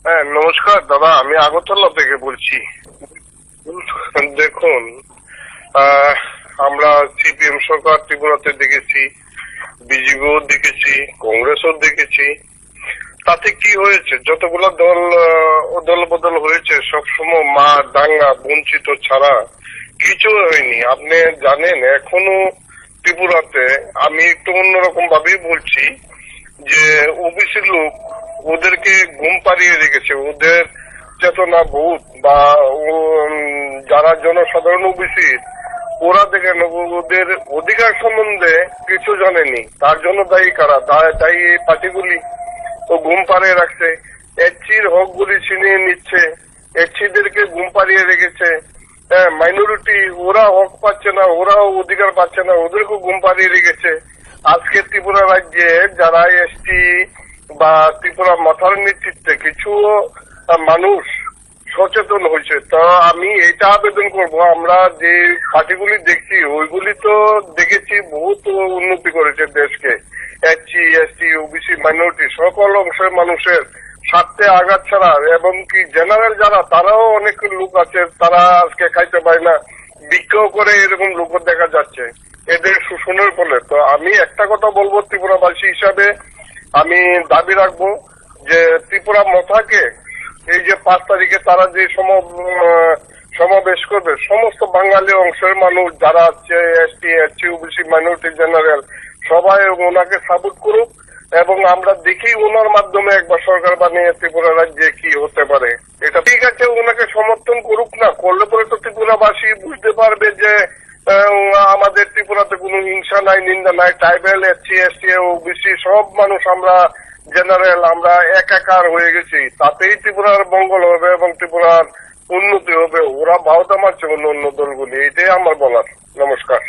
হ্যাঁ, নমস্কার দাদা, আমি আগরতলা থেকে বলছি। দেখুন, আহ, আমরা সিপিএম সরকার ত্রিপুরাতে দেখেছি, বিজেপিও দেখেছি, কংগ্রেসও দেখেছি। তাতে কি হয়েছে? যতগুলো দল দল বদল হয়েছে, সবসময় মার দাঙ্গা বঞ্চিত ছাড়া কিছু হয়নি। আপনি জানেন, এখনো ত্রিপুরাতে, আমি একটু অন্যরকম ভাবেই বলছি, যে ওবিসি লোক ওদেরকে ঘুম পাড়িয়ে রেখেছে। ওদের চেতনা বোধ বা যারা জনসাধারণ ওবিসি, ওরা দেখেন ওদের অধিকার সম্বন্ধে কিছু জানেনি। তার জন্য দায়ী কারা? দায়ী এই পার্টিগুলি। ও ঘুম পাড়িয়ে রাখছে, এসসির হক গুলি ছিনিয়ে নিচ্ছে, এসসিদেরকে ঘুম পাড়িয়ে রেখেছে। হ্যাঁ, মাইনরিটি ওরা হক পাচ্ছে না, ওরাও অধিকার পাচ্ছে না, ওদেরকেও ঘুম পাড়িয়ে রেখেছে। আজকে ত্রিপুরা রাজ্যে যারা এসটি বা ত্রিপুরা মাথার নেতৃত্বে কিছু মানুষ সচেতন হয়েছে, তা আমি এটা আবেদন করব, আমরা যে পার্টিগুলি দেখছি ওইগুলি তো দেখেছি বহুত উন্নতি করেছে দেশকে। এসসি এসটি ওবিসি মাইনরিটি সকল অংশের মানুষের স্বার্থে আঘাত ছাড়া, এবং কি জেনারেল যারা, তারাও অনেক লোক আছে, তারা আজকে খাইতে পায় না, বিক্ষোভ করে, এরকম লোক দেখা যাচ্ছে এদের শোষণের ফলে। তো আমি একটা কথা বলবো ত্রিপুরাবাসী হিসাবে, আমি দাবি রাখবো যে ত্রিপুরা মথাকে এই যে 5 তারিখে তারা যে সমাবেশ করবে, সমস্ত বাঙালি অংশের মানুষ যারা আছে, ST SC OBC minority general, সবাই ওনাকে সাপোর্ট করুক, এবং আমরা দেখি ওনার মাধ্যমে একবার সরকার বানিয়ে ত্রিপুরা রাজ্যে কি হতে পারে। এটা ঠিক আছে, ওনাকে সমর্থন করুক না, করলে পরে তো ত্রিপুরাবাসী বুঝতে পারবে যে আমাদের ত্রিপুরাতে কোনো হিংসা নাই, নিন্দা নাই। ট্রাইবেল, এসসি এসটি ওবিসি সব মানুষ, আমরা জেনারেল, আমরা একাকার হয়ে গেছি। তাতেই ত্রিপুরার মঙ্গল হবে এবং ত্রিপুরার উন্নতি হবে। ওরা বাউতা মারছে অন্য অন্য দলগুলি, এটাই আমার বলার। নমস্কার।